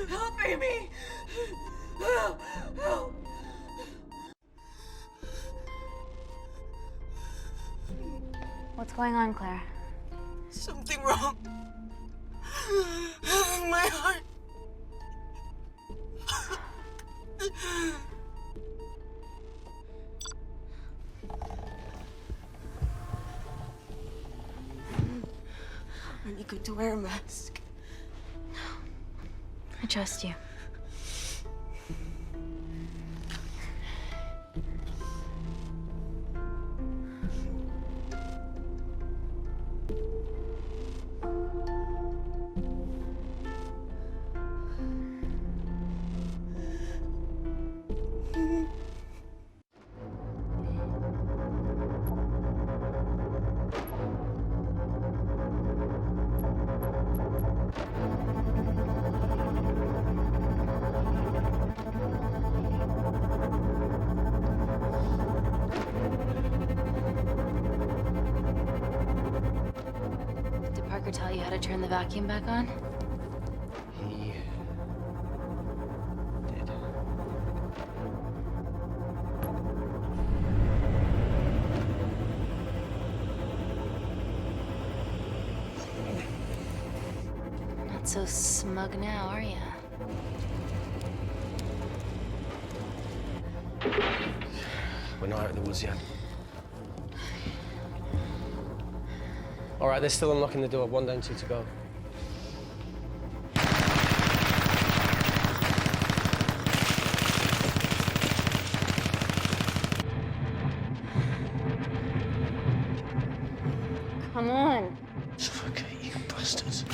Help, Amy! Help! Help! What's going on, Claire? Something wrong. My heart. good to wear a mask. I trust you. Did Parker tell you how to turn the vacuum back on? He did. Not so smug now, are you? We're not out of the woods yet. All right, they're still unlocking the door. 1 down, 2 to go. Come on. Suffocate, you bastards.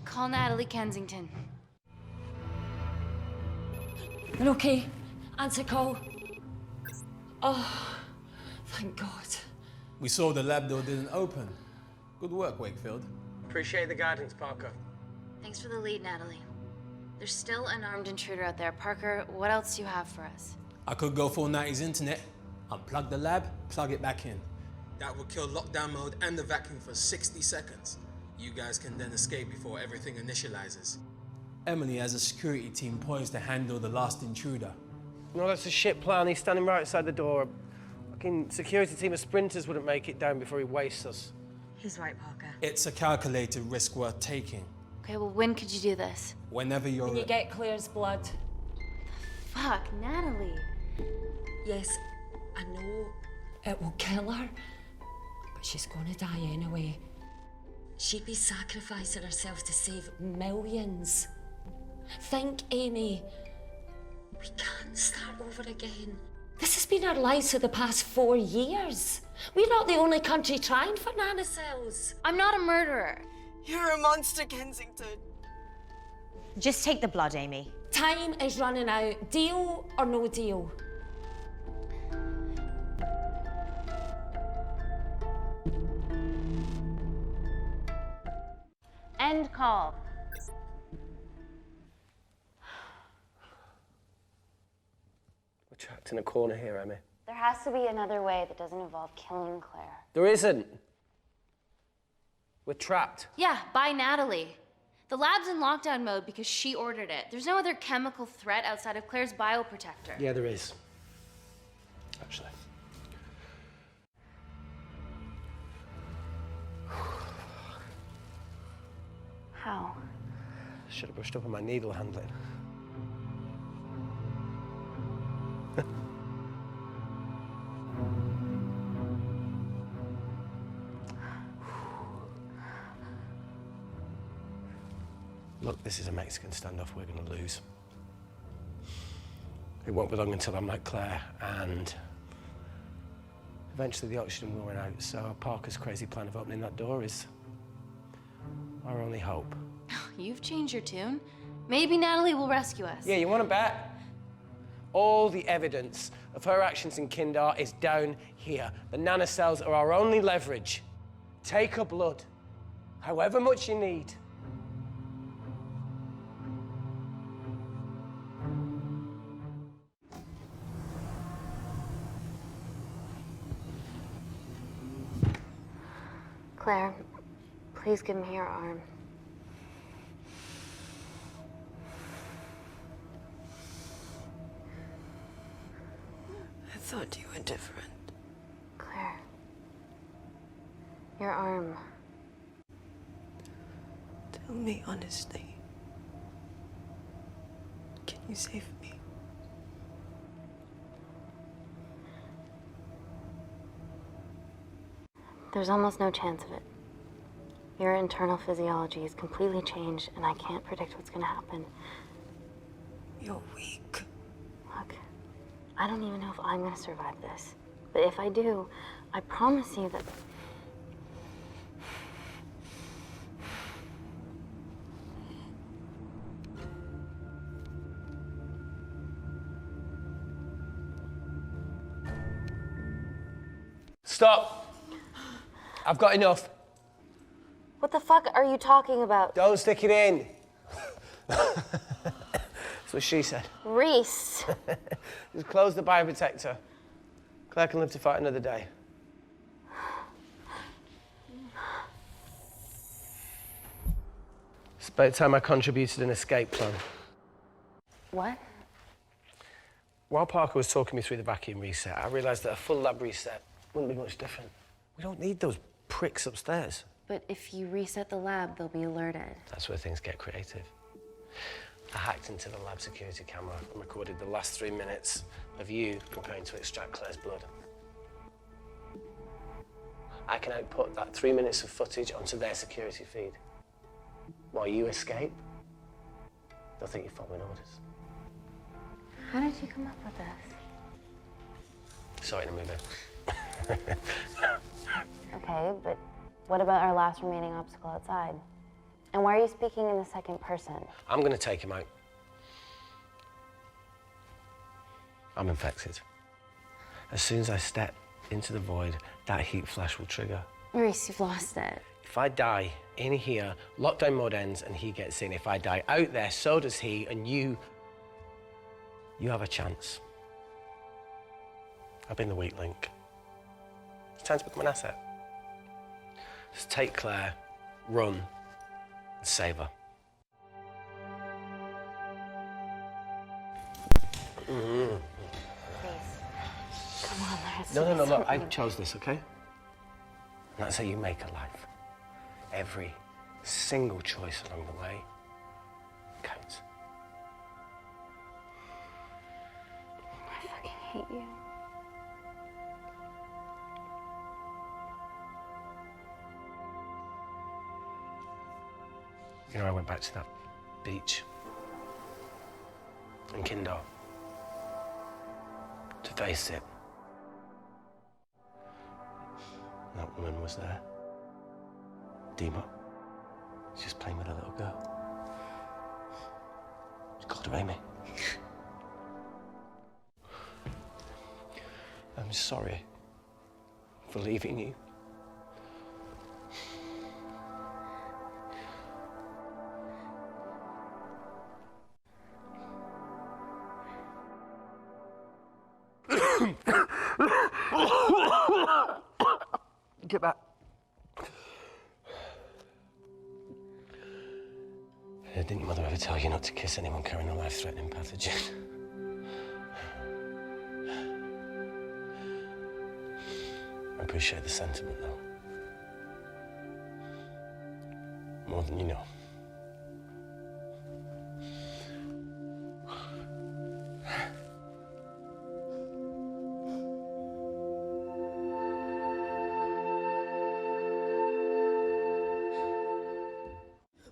Call Natalie Kensington. You're okay. Answer call. Oh, thank God. We saw the lab door didn't open. Good work, Wakefield. Appreciate the guidance, Parker. Thanks for the lead, Natalie. There's still an armed intruder out there. Parker, what else do you have for us? I could go full 90s internet, unplug the lab, plug it back in. That would kill lockdown mode and the vacuum for 60 seconds. You guys can then escape before everything initializes. Emily has a security team poised to handle the last intruder. No, that's a shit plan. He's standing right outside the door. A fucking security team of sprinters wouldn't make it down before he wastes us. He's right, Parker. It's a calculated risk worth taking. Okay, well, when could you do this? Whenever you're... When you get Claire's blood. Fuck, Natalie. Yes, I know it will kill her, but she's gonna die anyway. She'd be sacrificing herself to save millions. Think, Amy. We can't start over again. This has been our lives for the past 4 years. We're not the only country trying for nanocells. I'm not a murderer. You're a monster, Kensington. Just take the blood, Amy. Time is running out. Deal or no deal? End call. We're trapped in a corner here, Emmy. There has to be another way that doesn't involve killing Claire. There isn't. We're trapped. Yeah, by Natalie. The lab's in lockdown mode because she ordered it. There's no other chemical threat outside of Claire's bioprotector. Yeah, there is. Actually. How? Should have brushed up on my needle handling. Look, this is a Mexican standoff we're going to lose. It won't be long until I'm like Claire, and eventually the oxygen will run out, so Parker's crazy plan of opening that door is our only hope. You've changed your tune. Maybe Natalie will rescue us. Yeah, you want to bet? All the evidence of her actions in Kindar is down here. The nanocells are our only leverage. Take her blood, however much you need. Claire, please give me your arm. I thought you were different. Claire, your arm. Tell me honestly. Can you save me? There's almost no chance of it. Your internal physiology is completely changed, and I can't predict what's gonna happen. You're weak. Look, I don't even know if I'm gonna survive this. But if I do, I promise you that... Stop. I've got enough. What the fuck are you talking about? Don't stick it in. That's what she said. Reese. Just close the bioprotector. Claire can live to fight another day. It's about time I contributed an escape plan. What? While Parker was talking me through the vacuum reset, I realised that a full lab reset wouldn't be much different. We don't need those pricks upstairs. But if you reset the lab, they'll be alerted. That's where things get creative. I hacked into the lab security camera and recorded the last 3 minutes of you preparing to extract Claire's blood. I can output that 3 minutes of footage onto their security feed. While you escape, they'll think you're following orders. How did you come up with this? Saw it in a movie. Okay, but what about our last remaining obstacle outside? And why are you speaking in the second person? I'm going to take him out. I'm infected. As soon as I step into the void, that heat flash will trigger. Reese, you've lost it. If I die in here, lockdown mode ends and he gets in. If I die out there, so does he, and you have a chance. I've been the weak link. It's time to become an asset. Just take Claire, run, and save her. Please. Come on, No, look, I chose this, okay? And that's how you make a life. Every single choice along the way counts. I fucking hate you. You know, I went back to that beach in Kindar to face it. That woman was there. Dima. She's just playing with a little girl. She called her Amy. I'm sorry for leaving you. Get back. Didn't your mother ever tell you not to kiss anyone carrying a life-threatening pathogen? I appreciate the sentiment, though. More than you know.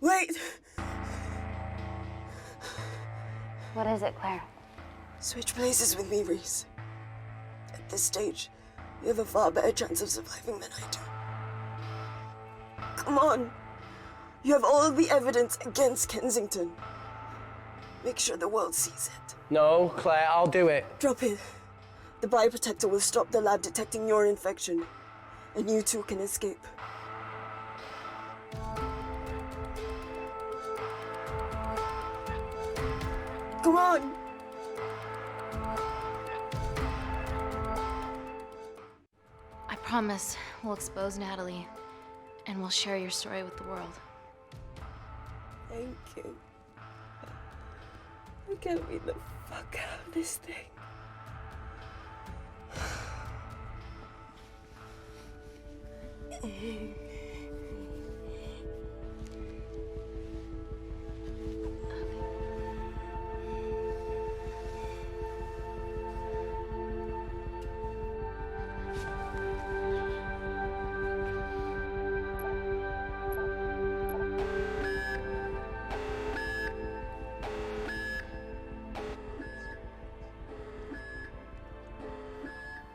Wait! What is it, Claire? Switch places with me, Reese. At this stage, you have a far better chance of surviving than I do. Come on. You have all the evidence against Kensington. Make sure the world sees it. No, Claire, I'll do it. Drop it. The bioprotector will stop the lab detecting your infection, and you two can escape. Come on! I promise we'll expose Natalie, and we'll share your story with the world. Thank you. I can't beat the fuck out of this thing.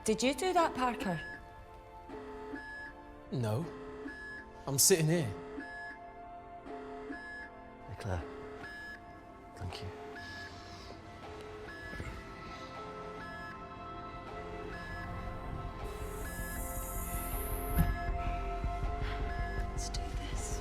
Did you do that, Parker? No. I'm sitting here. Hey, Claire. Thank you. Let's do this.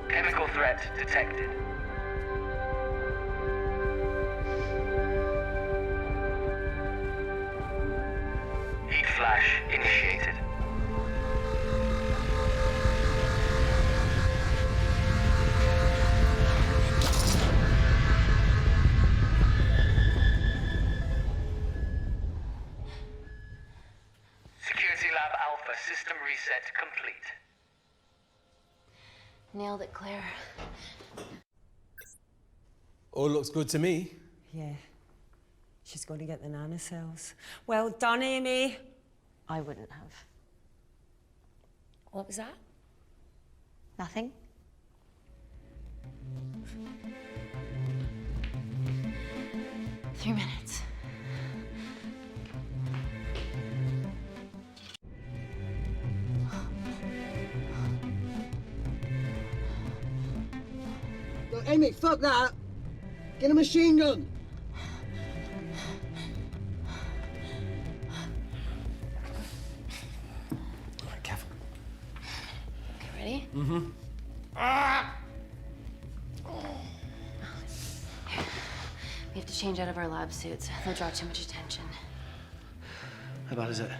Chemical threat detected. Heat flash initiated. Security Lab Alpha system reset complete. Nailed it, Claire. All looks good to me. Yeah. She's going to get the nanocells. Well done, Amy. I wouldn't have. What was that? Nothing? Three minutes. Yo, Amy, fuck that! Get a machine gun! All right, careful. Okay, ready? Mm-hmm. We have to change out of our lab suits. They'll draw too much attention. How bad is it?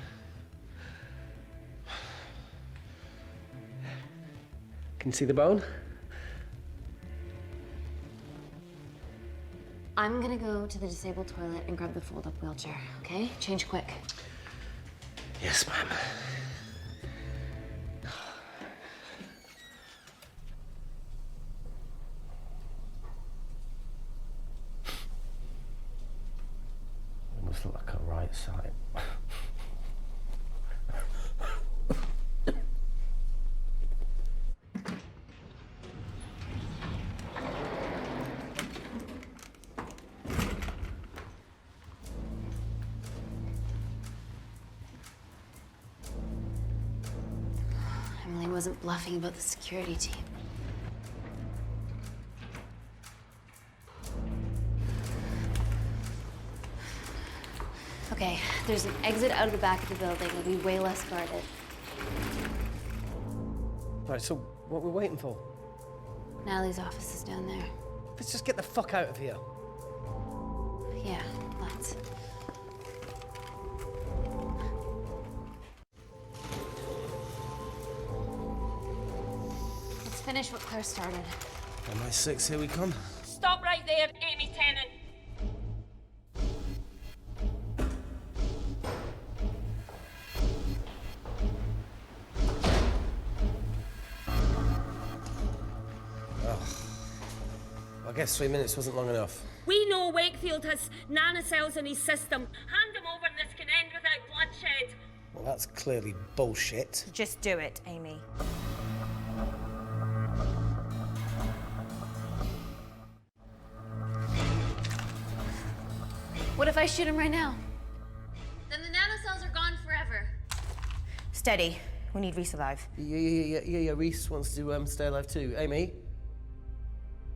Can you see the bone? I'm gonna go to the disabled toilet and grab the fold-up wheelchair, okay? Change quick. Yes, ma'am. It must look like a right side. Emily wasn't bluffing about the security team. Okay, there's an exit out of the back of the building. It'll be way less guarded. Right, so what are we waiting for? Natalie's office is down there. Let's just get the fuck out of here. Yeah, let's. Let's finish what Claire started. MI6, here we come. Stop right there, Amy Tennant. I guess 3 minutes wasn't long enough. We know Wakefield has nanocells in his system. Hand him over and this can end without bloodshed. Well, that's clearly bullshit. Just do it, Amy. What if I shoot him right now? Then the nanocells are gone forever. Steady. We need Reese alive. Yeah. Reese wants to stay alive too. Amy?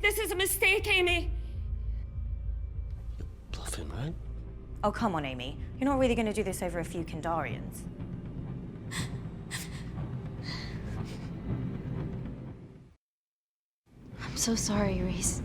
This is a mistake, Amy. Bluffing, right? Oh, come on, Amy. You're not really going to do this over a few Kendarians. I'm so sorry, Reese.